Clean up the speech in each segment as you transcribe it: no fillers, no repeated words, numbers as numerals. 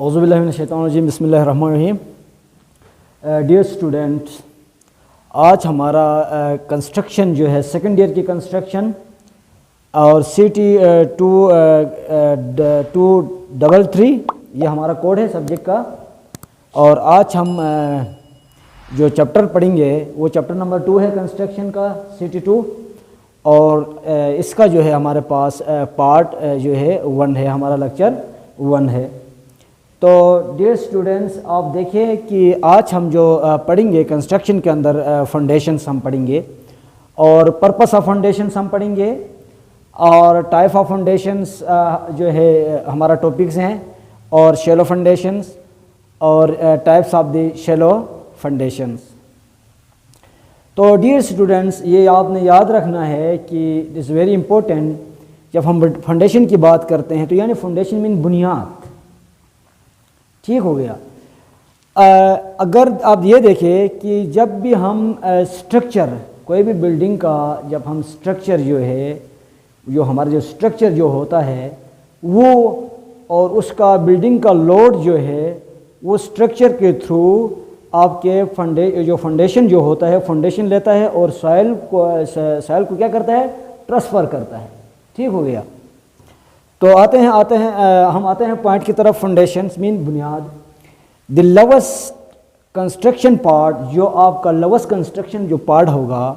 اعوذ باللہ من الشیطان الرجیم، بسم اللہ الرحمن الرحیم۔ ڈیئر اسٹوڈنٹس، آج ہمارا کنسٹرکشن جو ہے سیکنڈ ایئر کی کنسٹرکشن اور CT 233 یہ ہمارا کوڈ ہے سبجیکٹ کا، اور آج ہم جو چیپٹر پڑھیں گے وہ چیپٹر نمبر 2 ہے کنسٹرکشن کا CT 2، اور اس کا جو ہے ہمارے پاس پارٹ جو ہے 1 ہے، ہمارا لیکچر 1 ہے۔ تو ڈیئر اسٹوڈنٹس، آپ دیکھیں کہ آج ہم جو پڑھیں گے کنسٹرکشن کے اندر فنڈیشنس ہم پڑھیں گے، اور پرپس آف فنڈیشنس ہم پڑھیں گے، اور ٹائپ آف فنڈیشنس جو ہے ہمارا ٹاپکس ہیں، اور شیلو فنڈیشنس اور ٹائپس آف دی شیلو فنڈیشنس۔ تو ڈیئر اسٹوڈنٹس، یہ آپ نے یاد رکھنا ہے کہ اٹ از ویری امپورٹنٹ جب ہم فنڈیشن کی بات کرتے ہیں تو یعنی فنڈیشن مین بنیاد، ٹھیک ہو گیا۔ اگر آپ یہ دیکھیں کہ جب بھی ہم اسٹرکچر کوئی بھی بلڈنگ کا جب ہم اسٹرکچر جو ہے جو ہمارا جو اسٹرکچر جو ہوتا ہے وہ اور اس کا بلڈنگ کا لوڈ جو ہے وہ اسٹرکچر کے تھرو آپ کے جو فنڈیشن جو ہوتا ہے فنڈیشن لیتا ہے اور سائل کو کیا کرتا ہے، ٹرانسفر کرتا ہے، ٹھیک ہو گیا۔ تو ہم آتے ہیں پوائنٹ کی طرف۔ فنڈیشنز مین بنیاد۔ دی لوسٹ کنسٹرکشن پارٹ، جو آپ کا لوسٹ کنسٹرکشن جو پارٹ ہوگا،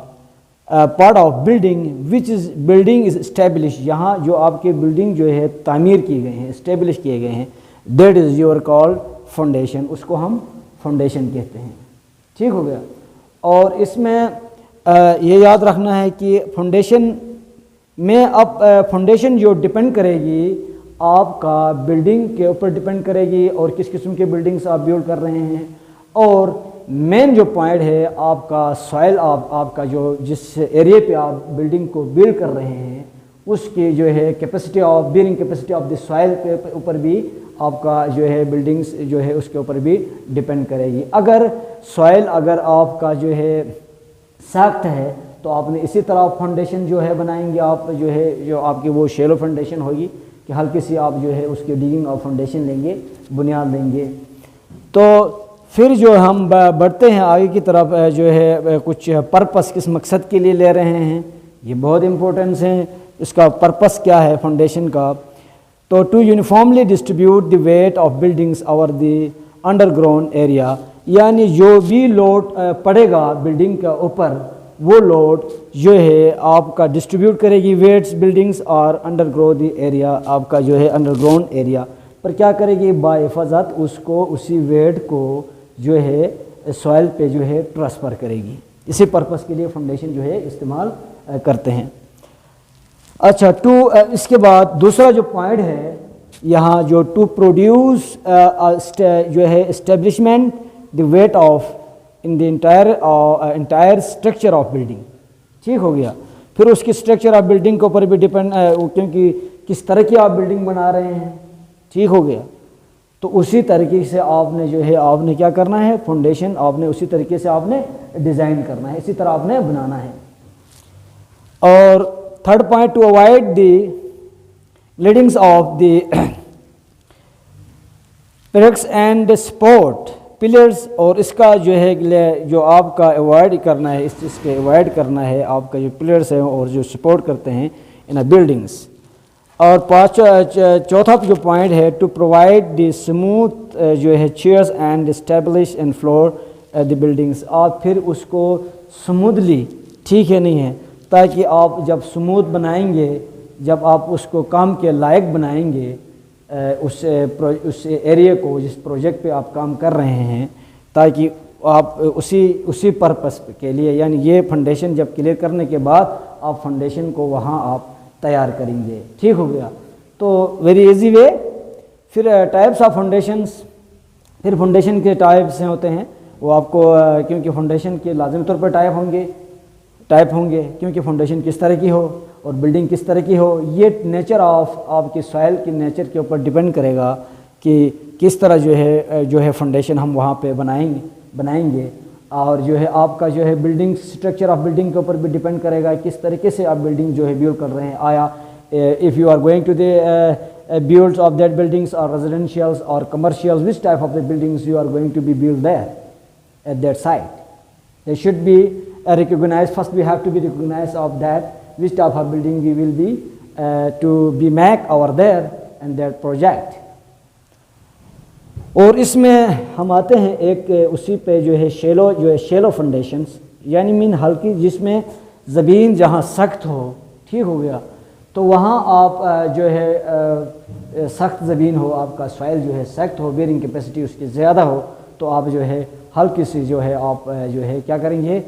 part of building which is building is establish, یہاں جو آپ کے بلڈنگ جو ہے تعمیر کی گئے ہیں، اسٹیبلش کیے گئے ہیں، دیٹ از یور کالڈ فنڈیشن، اس کو ہم فنڈیشن کہتے ہیں، ٹھیک ہو گیا۔ اور اس میں یہ یاد رکھنا ہے کہ فنڈیشن میں اب فنڈیشن جو ڈپینڈ کرے گی آپ کا بلڈنگ کے اوپر ڈپینڈ کرے گی، اور کس قسم کے بلڈنگس آپ بیلڈ کر رہے ہیں، اور مین جو پوائنٹ ہے آپ کا سوائل، آپ کا جو جس ایریا پہ آپ بلڈنگ کو بیلڈ کر رہے ہیں اس کی جو ہے capacity of bearing capacity of the soil کے اوپر بھی آپ کا جو ہے بلڈنگس جو ہے اس کے اوپر بھی ڈپینڈ کرے گی۔ اگر سوائل اگر آپ کا جو ہے سخت ہے تو آپ نے اسی طرح فنڈیشن جو ہے بنائیں گے، آپ جو ہے جو آپ کی وہ شیلو فنڈیشن ہوگی کہ ہلکی سی آپ جو ہے اس کی ڈیگنگ اور فنڈیشن لیں گے، بنیاد لیں گے۔ تو پھر جو ہم بڑھتے ہیں آگے کی طرف، جو ہے کچھ پرپس کس مقصد کے لیے لے رہے ہیں، یہ بہت امپورٹنس ہیں، اس کا پرپس کیا ہے فنڈیشن کا۔ تو to uniformly distribute the weight of buildings over the underground area, یعنی جو بھی لوڈ پڑے گا بلڈنگ کے اوپر وہ لوڈ جو ہے آپ کا ڈسٹریبیوٹ کرے گی ویٹس بلڈنگس اور انڈر گراؤنڈ ایریا، آپ کا جو ہے انڈر گراؤنڈ ایریا پر کیا کرے گی، بحفاظت اس کو اسی ویٹ کو جو ہے سوائل پہ جو ہے ٹرانسفر کرے گی۔ اسی پرپس کے لیے فنڈیشن جو ہے استعمال کرتے ہیں۔ اچھا، اس کے بعد دوسرا جو پوائنٹ ہے یہاں جو ٹو پروڈیوس جو ہے establishment the weight of in the entire structure of building, ٹھیک ہو گیا۔ پھر اس کی اسٹرکچر آف بلڈنگ کے اوپر بھی ڈپینڈ، کیونکہ کس طرح کی آپ بلڈنگ بنا رہے ہیں، ٹھیک ہو گیا۔ تو اسی طریقے سے آپ نے جو ہے آپ نے کیا کرنا ہے، فنڈیشن آپ نے اسی طریقے سے آپ نے ڈیزائن کرنا ہے، اسی طرح آپ نے بنانا ہے۔ اور third point, to avoid the leadings of the pillars and support pillars, اور اس کا جو ہے جو آپ کا اوائڈ کرنا ہے، اس کے اوائڈ کرنا ہے آپ کا جو پلرس ہیں اور جو سپورٹ کرتے ہیں ان بلڈنگس۔ اور چوتھا جو پوائنٹ ہے ٹو پرووائڈ دی اسموتھ جو ہے chairs and establish and floor the buildings, آپ پھر اس کو سموتھلی، ٹھیک ہے نہیں ہے، تاکہ آپ جب سموتھ بنائیں گے، جب آپ اس کو کام کے لائق بنائیں گے اس ایریا کو جس پروجیکٹ پہ آپ کام کر رہے ہیں، تاکہ آپ اسی پرپس کے لیے، یعنی یہ فنڈیشن جب کلیئر کرنے کے بعد آپ فنڈیشن کو وہاں آپ تیار کریں گے، ٹھیک ہو گیا۔ تو ویری ایزی وے۔ پھر ٹائپس آف فنڈیشنس، پھر فنڈیشن کے ٹائپس ہوتے ہیں، وہ آپ کو کیونکہ فنڈیشن کے لازمی طور پر ٹائپ ہوں گے کیونکہ فنڈیشن کس طرح کی ہو اور بلڈنگ کس طرح کی ہو، یہ نیچر آف آپ کی سوائل کی نیچر کے اوپر ڈپینڈ کرے گا کہ کس طرح جو ہے فنڈیشن ہم وہاں پہ بنائیں گے، اور جو ہے آپ کا جو ہے بلڈنگ اسٹرکچر آف بلڈنگ کے اوپر بھی ڈپینڈ کرے گا کس طریقے سے آپ بلڈنگ جو ہے بیلڈ کر رہے ہیں۔ آیا if you are going to the builds of that buildings or residentials or commercials, which type of the buildings you are going to be built there at that site. They should be recognized. First we have to be recognized of that which type of building we will be to be make over there and that project. اور اس میں ہم آتے ہیں ایک اسی پہ جو ہے شیلو فنڈیشنز، یعنی مین ہلکی، جس میں زمین جہاں سخت ہو، ٹھیک ہو گیا، تو وہاں آپ جو ہے سخت زمین ہو، آپ کا سوائل جو ہے سخت ہو، بیئرنگ کیپیسٹی اس کی زیادہ ہو، تو آپ جو ہے ہلکی سی جو ہے آپ جو ہے کیا کریں گے،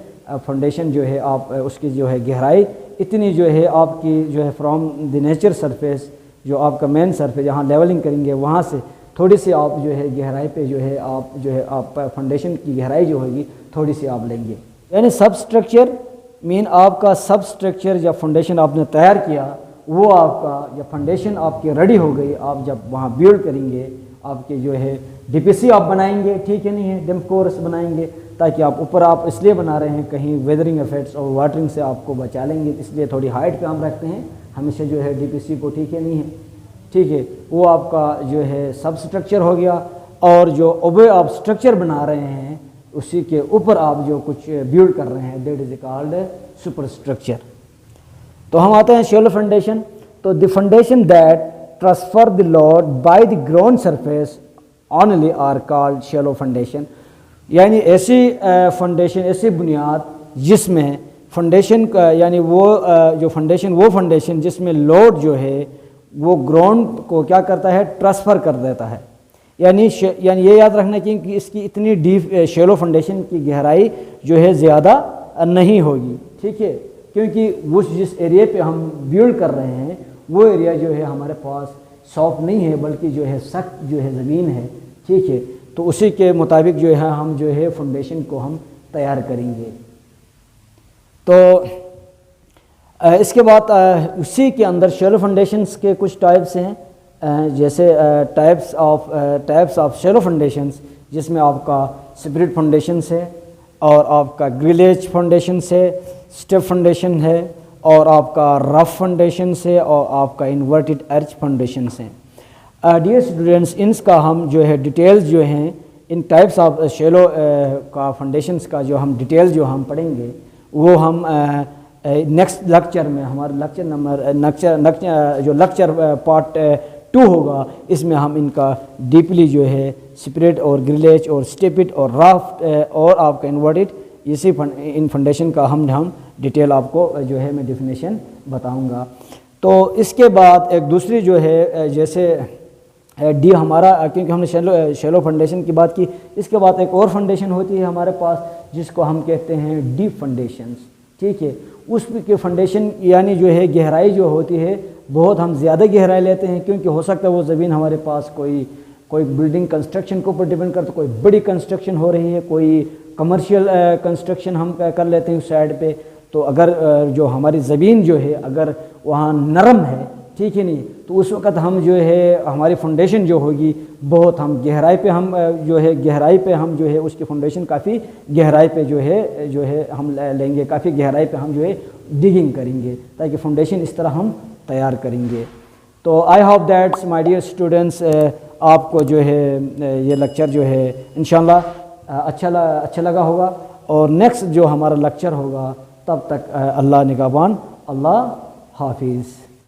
فنڈیشن جو ہے آپ اس کی جو ہے گہرائی اتنی جو ہے آپ کی جو ہے فرام دی نیچر سرفیس، جو آپ کا مین سرفیس جہاں لیولنگ کریں گے وہاں سے تھوڑی سی آپ جو ہے گہرائی پہ جو ہے آپ فنڈیشن کی گہرائی جو ہوگی تھوڑی سی آپ لیں گے. یعنی سب سٹرکچر مین آپ کا سب سٹرکچر جب فنڈیشن آپ نے تیار کیا، وہ آپ کا جب فنڈیشن آپ کی ریڈی ہو گئی، آپ جب وہاں بیلڈ کریں گے، آپ کے جو ہے ڈی پی سی آپ بنائیں گے، ٹھیک ہے نہیں ہے، ڈیم کورس بنائیں گے، تاکہ آپ اوپر آپ اس لیے بنا رہے ہیں کہیں ویدرنگ افیکٹس اور واٹرنگ سے آپ کو بچا لیں گے، اس لیے تھوڑی ہائٹ پہ ہم رکھتے ہیں ہمیشہ جو ہے ڈی پی سی کو، ٹھیک ہے نہیں ہے، ٹھیک ہے. وہ آپ کا جو ہے سب سٹرکچر ہو گیا. اور جو اوبے آپ سٹرکچر بنا رہے ہیں اسی کے اوپر آپ جو کچھ بیلڈ کر رہے ہیں، that is called superstructure. تو ہم آتے ہیں شیلو فنڈیشن. تو the foundation that transfer the load by the ground surface only are called shallow foundation. یعنی ایسی فنڈیشن، ایسی بنیاد جس میں فنڈیشن کا یعنی وہ جو فنڈیشن جس میں لوڈ جو ہے وہ گراؤنڈ کو کیا کرتا ہے، ٹرانسفر کر دیتا ہے. یعنی یہ یاد رکھنا چاہیے کہ اس کی اتنی ڈیپ شیلو فنڈیشن کی گہرائی جو ہے زیادہ نہیں ہوگی، ٹھیک ہے، کیونکہ وہ جس ایریا پہ ہم بیلڈ کر رہے ہیں وہ ایریا جو ہے ہمارے پاس سافٹ نہیں ہے، بلکہ جو ہے سخت جو ہے زمین ہے، ٹھیک ہے. تو اسی کے مطابق جو ہے ہم جو ہے فنڈیشن کو ہم تیار کریں گے. تو اس کے بعد اسی کے اندر شیلو فنڈیشنز کے کچھ ٹائپس ہیں، جیسے ٹائپس آف شیلو فنڈیشنز، جس میں آپ کا سپرٹ فنڈیشنز ہے، اور آپ کا گریلیج فنڈیشنز ہے، اسٹیپ فنڈیشن ہے، اور آپ کا رف فنڈیشنز ہے، اور آپ کا انورٹڈ ارچ فنڈیشنز ہیں. ڈیئر اسٹوڈنٹس، ان کا ہم جو ہے ڈیٹیلز جو ہیں ان ٹائپس آف شیلو کا فنڈیشنز کا جو ہم ڈیٹیل جو ہم پڑھیں گے وہ ہم نیکسٹ لیکچر میں، ہمارا لیکچر پارٹ 2 ہوگا، اس میں ہم ان کا ڈیپلی جو ہے سپریٹ اور گریلیج اور اسٹیپٹ اور رافٹ اور آپ کا انورٹڈ اسی ان فنڈیشن کا ہم ڈیٹیل آپ کو جو ہے میں ڈیفینیشن بتاؤں گا. تو اس کے بعد ایک دوسری جو ہے جیسے ڈی ہمارا، کیونکہ ہم نے شیلو فنڈیشن کی بات کی، اس کے بعد ایک اور فنڈیشن ہوتی ہے ہمارے پاس جس کو ہم کہتے ہیں ڈیپ فنڈیشنز، ٹھیک ہے. اس کی فنڈیشن یعنی جو ہے گہرائی جو ہوتی ہے بہت ہم زیادہ گہرائی لیتے ہیں، کیونکہ ہو سکتا ہے وہ زمین ہمارے پاس کوئی بلڈنگ کنسٹرکشن کے اوپر ڈیپینڈ کرتا، کوئی بڑی کنسٹرکشن ہو رہی ہے، کوئی کمرشل کنسٹرکشن ہم کر لیتے ہیں اس سائڈ پہ. تو اگر جو ہماری زمین جو ہے اگر وہاں نرم ہے، ٹھیک ہے نہیں، تو اس وقت ہم جو ہے ہماری فنڈیشن جو ہوگی بہت ہم گہرائی پہ ہم جو ہے اس کی فنڈیشن کافی گہرائی پہ جو ہے ہم لیں گے، کافی گہرائی پہ ہم جو ہے ڈگنگ کریں گے تاکہ فنڈیشن اس طرح ہم تیار کریں گے. تو I hope that's my dear students, آپ کو جو ہے یہ لیکچر جو ہے انشاءاللہ اچھا لگا ہوگا، اور نیکسٹ جو ہمارا لیکچر ہوگا تب تک اللہ نگہبان، اللہ حافظ.